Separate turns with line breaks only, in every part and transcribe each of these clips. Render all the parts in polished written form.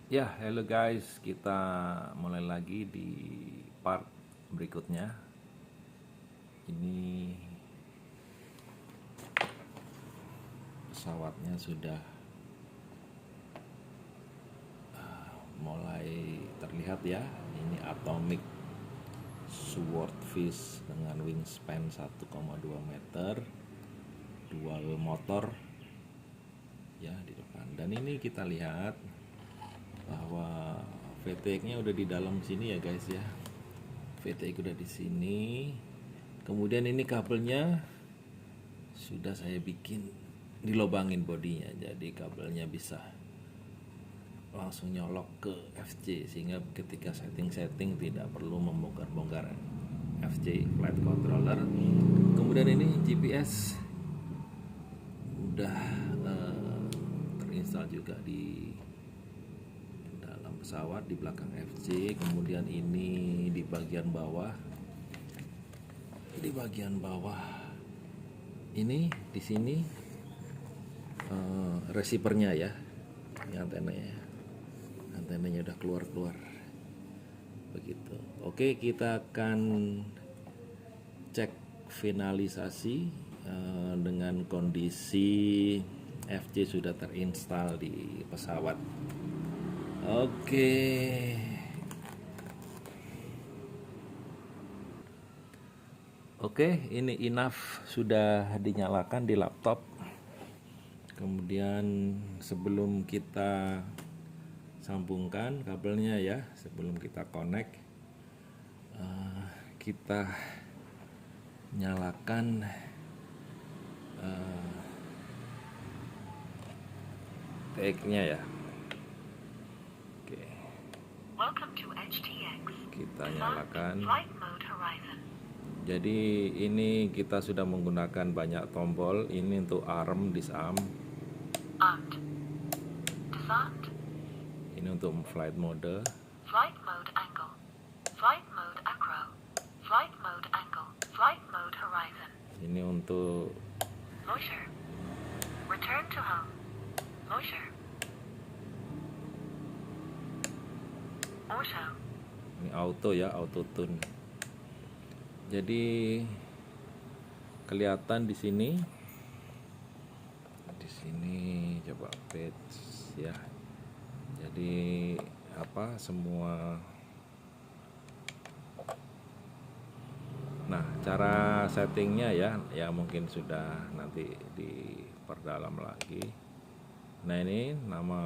Ya, hello guys, kita mulai lagi di part berikutnya. Ini pesawatnya sudah mulai terlihat ya. Ini Atomic Swordfish dengan wingspan 1,2 meter, dual motor ya di depan. Dan ini kita lihat bahwa VTX-nya udah di dalam sini ya guys ya. VTX udah di sini. Kemudian ini kabelnya sudah saya bikin dilobangin bodinya, jadi kabelnya bisa langsung nyolok ke FJ sehingga ketika setting tidak perlu membongkar-bongkar FJ flight controller. Kemudian ini GPS udah terinstall juga di dalam pesawat di belakang FJ. Kemudian ini di bagian bawah, ini di sini receivernya ya, ini antenanya udah keluar begitu. Oke, kita akan cek finalisasi dengan kondisi FJ sudah terinstall di pesawat. Oke, ini enough sudah dinyalakan di laptop. Kemudian sebelum kita sambungkan kabelnya ya, sebelum kita connect, kita nyalakan TX-nya ya. Oke,
Welcome to HTX.
kita nyalakan.
Flight mode horizon.
Jadi ini kita sudah menggunakan banyak tombol. Ini untuk arm, disarm.
Armed. Disarmed.
Ini untuk flight mode.
Flight mode angle. Flight mode acro. Flight mode angle. Flight mode horizon.
Ini untuk
Loiter. Return to home. Loiter. Auto.
ini auto ya, auto tune. Jadi kelihatan di sini. Di sini coba page ya. Jadi semua. Nah, cara settingnya ya mungkin sudah nanti diperdalam lagi. Nah, ini nama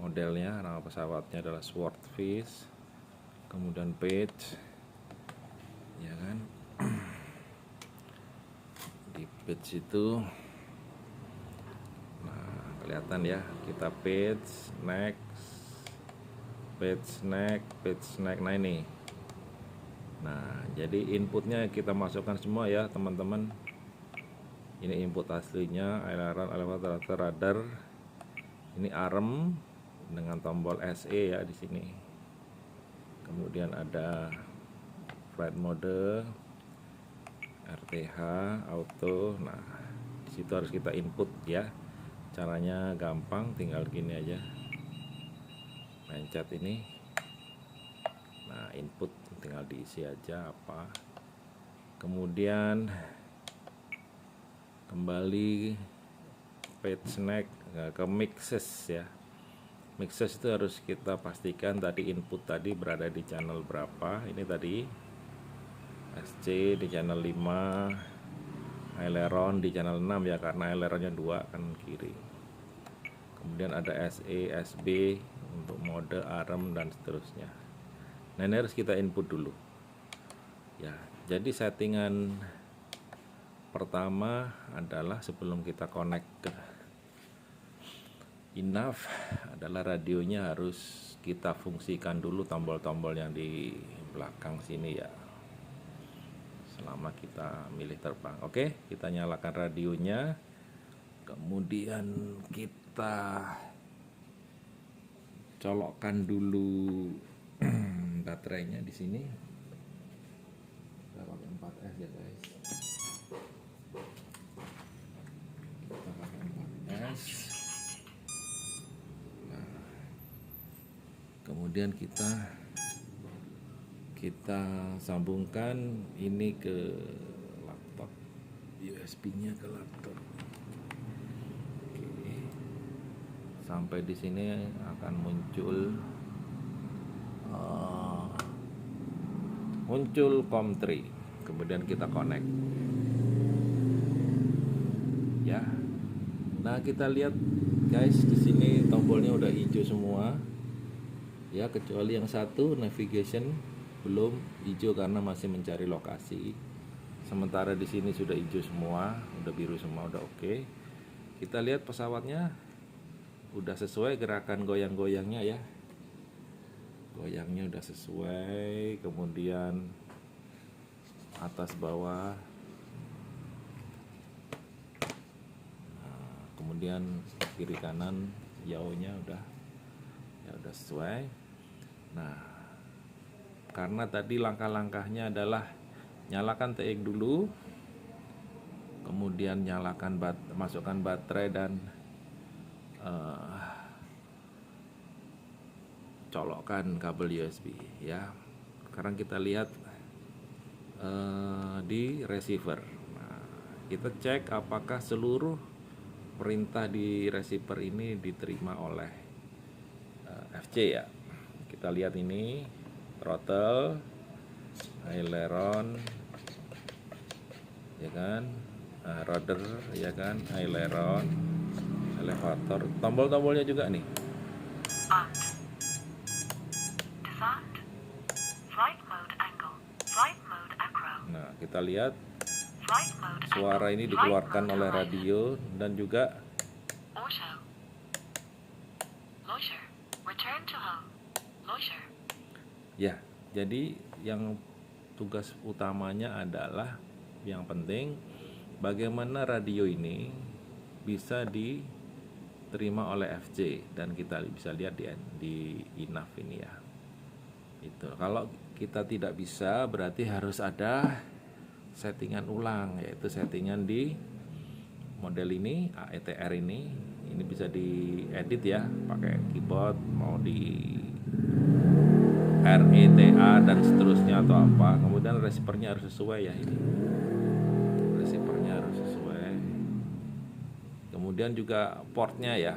modelnya, nama pesawatnya adalah Swordfish. Kemudian page ya kan. Di page itu kelihatan ya, kita page next. Nah ini, jadi inputnya kita masukkan semua ya teman-teman. Ini input aslinya, aileron, elevator, radar. Ini arm dengan tombol SE ya di sini. Kemudian ada flight mode, RTH, auto. Nah, di situ harus kita input ya. Caranya gampang, tinggal gini aja, pencet ini. Nah, input tinggal diisi aja apa. Kemudian kembali page next ke mixes ya. Mixes itu harus kita pastikan tadi input tadi berada di channel berapa. Ini tadi SC di channel 5, aileron di channel 6 ya, karena aileronnya 2 kan kiri. Kemudian ada SE, SB untuk mode, arm dan seterusnya. Nah, ini harus kita input dulu ya. Jadi settingan pertama adalah sebelum kita connect ke enough adalah radionya harus kita fungsikan dulu tombol-tombol yang di belakang sini ya, selama kita milih terbang. Oke, kita nyalakan radionya. Kemudian kita colokkan dulu baterainya di sini. Kita pakai 4S ya guys. Kita pakai 4S. kemudian kita sambungkan ini ke laptop, USB-nya ke laptop. Oke. Sampai di sini akan muncul COM3, kemudian kita connect ya. Nah, kita lihat guys, di sini tombolnya udah hijau semua ya, kecuali yang satu navigation belum hijau karena masih mencari lokasi. Sementara di sini sudah hijau semua, udah biru semua, udah oke. Kita lihat pesawatnya udah sesuai gerakan goyang-goyangnya ya. Goyangnya udah sesuai, kemudian atas bawah, nah, kemudian kiri kanan yaonya udah sesuai. Nah, karena tadi langkah-langkahnya adalah nyalakan TX dulu, kemudian nyalakan masukkan baterai dan colokkan kabel USB ya. Sekarang kita lihat di receiver. Nah, kita cek apakah seluruh perintah di receiver ini diterima oleh FC ya. Kita lihat ini throttle, aileron, ya kan, rudder, ya kan, aileron, elevator, tombol-tombolnya juga nih.
Descent. Flight mode angle. Flight mode acro.
Nah, kita lihat
Flight mode
suara
angle.
ini
Flight
dikeluarkan
mode
oleh
horizon.
radio dan juga
Auto. Loiter. Return to home. Loiter.
ya. Jadi yang tugas utamanya adalah yang penting bagaimana radio ini bisa diterima oleh FC, dan kita bisa lihat di INAV ini ya. Itu kalau kita tidak bisa berarti harus ada settingan ulang, yaitu settingan di model ini AETR ini bisa diedit ya pakai keyboard, mau di RETA dan seterusnya atau apa. Kemudian receivernya harus sesuai ya, ini receivernya harus sesuai. Kemudian juga portnya ya,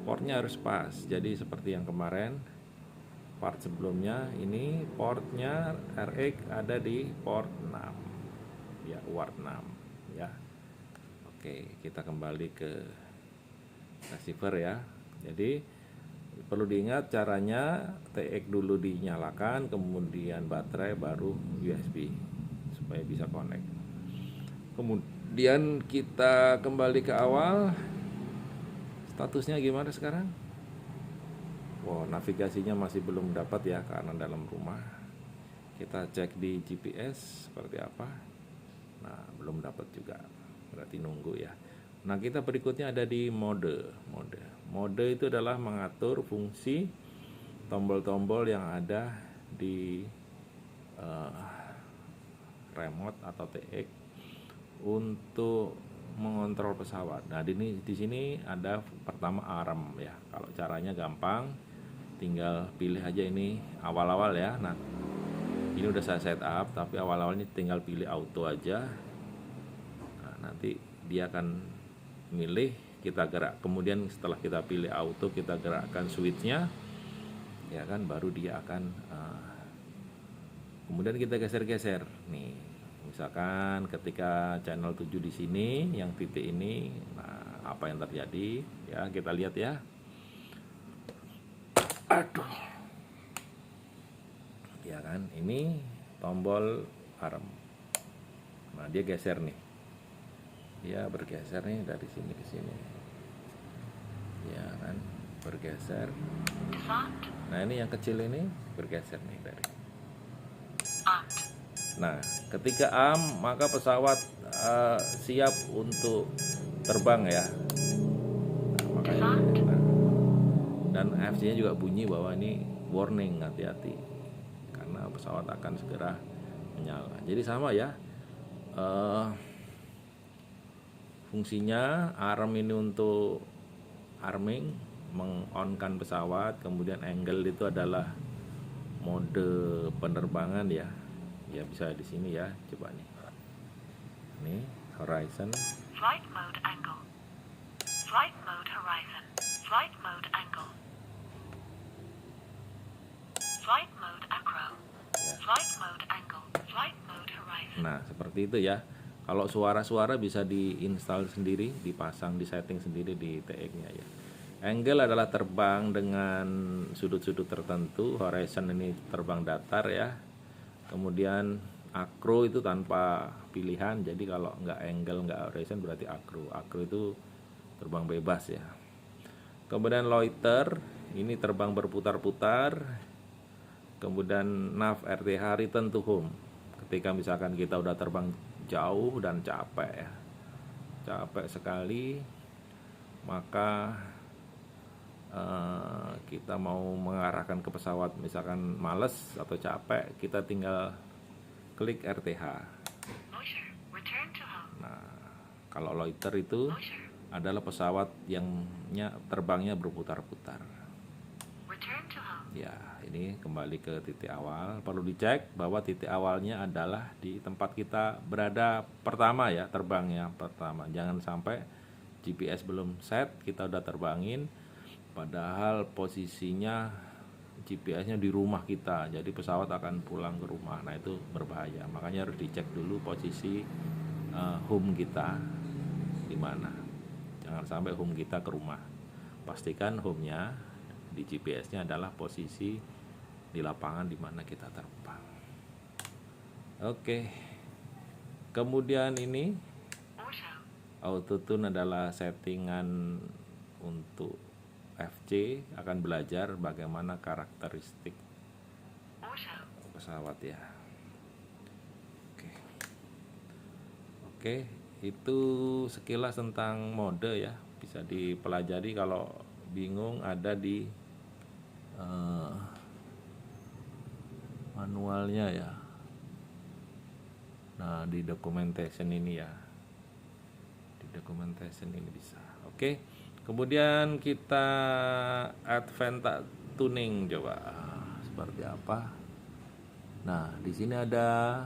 portnya harus pas. Jadi seperti yang kemarin part sebelumnya, ini portnya RX ada di port 6 ya, word 6 ya. Oke, kita kembali ke receiver ya. Jadi perlu diingat caranya, TX dulu dinyalakan, kemudian baterai, baru USB supaya bisa connect. Kemudian kita kembali ke awal. Statusnya gimana sekarang? Wow, navigasinya masih belum dapat ya karena dalam rumah. Kita cek di GPS seperti apa. Nah, belum dapat juga. Berarti nunggu ya. Nah, kita berikutnya ada di mode. Mode itu adalah mengatur fungsi tombol-tombol yang ada di remote atau TX untuk mengontrol pesawat. Nah, di sini ada pertama arm ya. Kalau caranya gampang, tinggal pilih aja ini awal-awal ya. Nah, ini udah saya set up, tapi awal-awalnya tinggal pilih auto aja. Nah, nanti dia akan milih, kita gerak. Kemudian setelah kita pilih auto, kita gerakkan switchnya, ya kan, baru dia akan kemudian kita geser-geser nih. Misalkan ketika channel 7 di sini, yang titik ini, nah apa yang terjadi ya, kita lihat ya. Aduh, ya kan, ini tombol arm. Nah, dia geser nih, dia bergeser nih dari sini ke sini, ya kan, bergeser. Nah, ini yang kecil ini bergeser nih dari. Nah, ketika AM maka pesawat siap untuk terbang ya. Nah, makanya, dan FC-nya juga bunyi bahwa ini warning, hati-hati karena pesawat akan segera menyala. Jadi sama ya, fungsinya arm ini untuk arming, mengonkan pesawat. Kemudian angle itu adalah mode penerbangan ya. Ya bisa di sini ya, coba nih. Nih, horizon.
Flight mode angle. Flight mode horizon. Flight mode angle. Flight mode acro.
Ya.
Flight mode angle. Flight mode horizon.
Nah, seperti itu ya. Kalau suara-suara bisa diinstal sendiri, dipasang, di setting sendiri di TX-nya ya. Angle adalah terbang dengan sudut-sudut tertentu, horizon ini terbang datar ya. Kemudian acro itu tanpa pilihan, jadi kalau nggak angle nggak horizon berarti acro. Acro itu terbang bebas ya. Kemudian loiter, ini terbang berputar-putar. Kemudian nav RTH, return to home. Ketika misalkan kita udah terbang jauh dan capek ya, capek sekali, maka kita mau mengarahkan ke pesawat, misalkan males atau capek, kita tinggal klik RTH.
Loiter. Return to home.
Nah, kalau loiter itu
Loiter.
adalah pesawat yang terbangnya berputar-putar.
Return to home.
Ya, ini kembali ke titik awal. Perlu dicek bahwa titik awalnya adalah di tempat kita berada pertama ya, terbangnya pertama. Jangan sampai GPS belum set, kita udah terbangin, padahal posisinya GPS-nya di rumah kita. Jadi pesawat akan pulang ke rumah. Nah, itu berbahaya. Makanya harus dicek dulu posisi home kita di mana. Jangan sampai home kita ke rumah. Pastikan home-nya di GPS-nya adalah posisi di lapangan di mana kita terbang. Oke. Kemudian ini
Auto.
auto tune adalah settingan untuk FC, akan belajar bagaimana karakteristik
Auto.
pesawat ya. Oke. Oke, itu sekilas tentang mode ya. Bisa dipelajari, kalau bingung ada di manualnya ya. Nah, di documentation ini ya. Di documentation ini bisa. Oke. Kemudian kita advanced tuning, coba seperti apa. Nah, di sini ada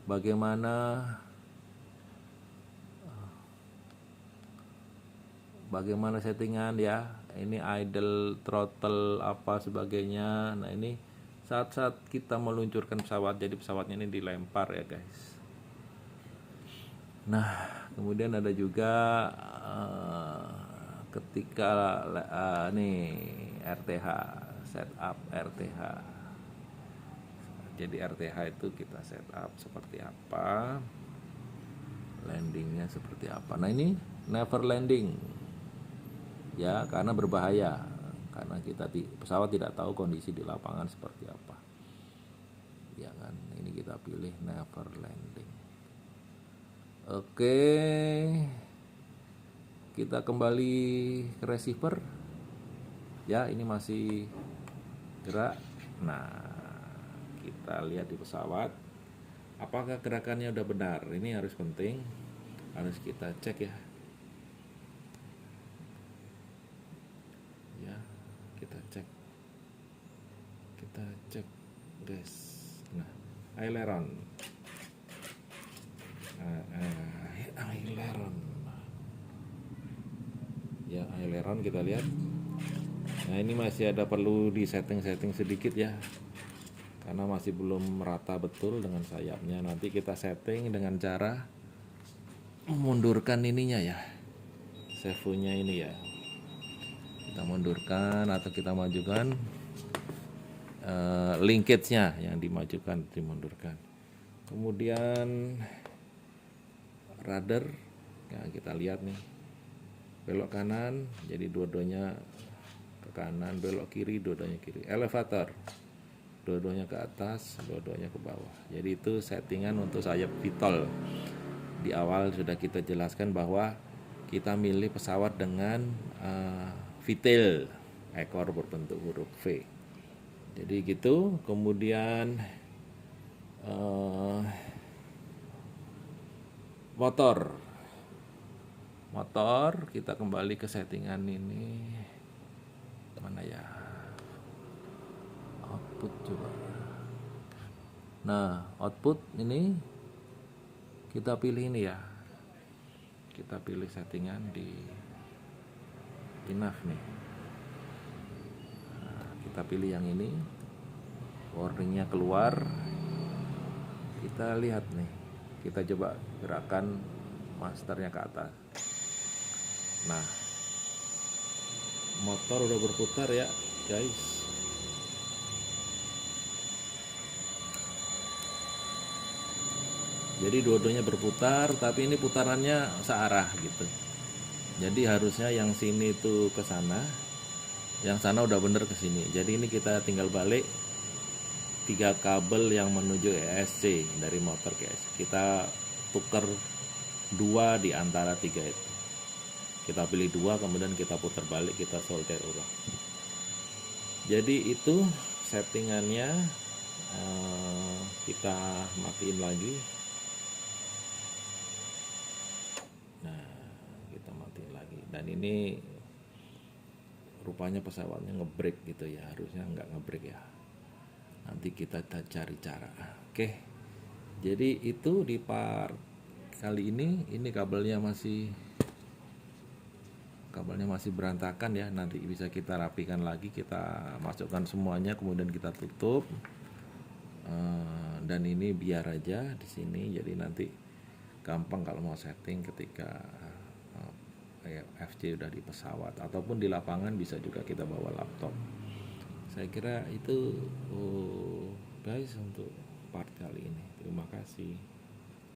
bagaimana settingan ya. Ini idle, throttle, apa sebagainya. Nah, ini saat-saat kita meluncurkan pesawat, jadi pesawatnya ini dilempar ya guys. Nah, kemudian ada juga ketika nih RTH, setup RTH. Jadi RTH itu kita setup seperti apa, landingnya seperti apa. Nah, ini never landing ya, karena berbahaya, karena kita pesawat tidak tahu kondisi di lapangan seperti apa ya kan. Ini kita pilih never landing. Oke, kita kembali ke receiver ya. Ini masih gerak. Nah, kita lihat di pesawat apakah gerakannya udah benar. Ini harus penting, harus kita cek ya. Kita cek guys. Nah, aileron ya, aileron kita lihat. Nah, ini masih ada perlu di setting sedikit ya, karena masih belum merata betul dengan sayapnya. Nanti kita setting dengan cara memundurkan ininya ya, servonya ini ya, kita mundurkan atau kita majukan, linkage-nya yang dimundurkan. Kemudian rudder, ya kita lihat nih, belok kanan jadi dua-duanya ke kanan, belok kiri dua-duanya kiri. Elevator, dua-duanya ke atas, dua-duanya ke bawah. Jadi itu settingan untuk sayap VTOL. Di awal sudah kita jelaskan bahwa kita milih pesawat dengan VTOL, ekor berbentuk huruf V. Jadi gitu. Kemudian motor, kita kembali ke settingan ini. mana ya, output coba. Nah, output ini kita pilih ini ya, kita pilih settingan di enough nih. Nah, kita pilih yang ini, warningnya keluar, kita lihat nih, kita coba gerakan masternya ke atas. Nah, motor udah berputar ya guys. Jadi dua-duanya berputar, tapi ini putarannya searah gitu. Jadi harusnya yang sini tuh ke sana, yang sana udah bener ke sini. Jadi ini kita tinggal balik 3 kabel yang menuju ESC dari motor ke ESC. Kita tuker 2 di antara 3 itu. Kita pilih 2, kemudian kita putar balik, kita solder ulang. Jadi itu settingannya. Kita matiin lagi. Nah, kita matiin lagi. Dan ini rupanya pesawatnya ngebrake gitu ya, harusnya nggak ngebrake ya. Nanti kita cari cara. Oke, jadi itu di part kali ini kabelnya masih berantakan ya. Nanti bisa kita rapikan lagi, kita masukkan semuanya, kemudian kita tutup. Dan ini biar aja di sini, jadi nanti gampang kalau mau setting ketika FC udah di pesawat ataupun di lapangan, bisa juga kita bawa laptop. Saya kira itu guys untuk part kali ini. Terima kasih.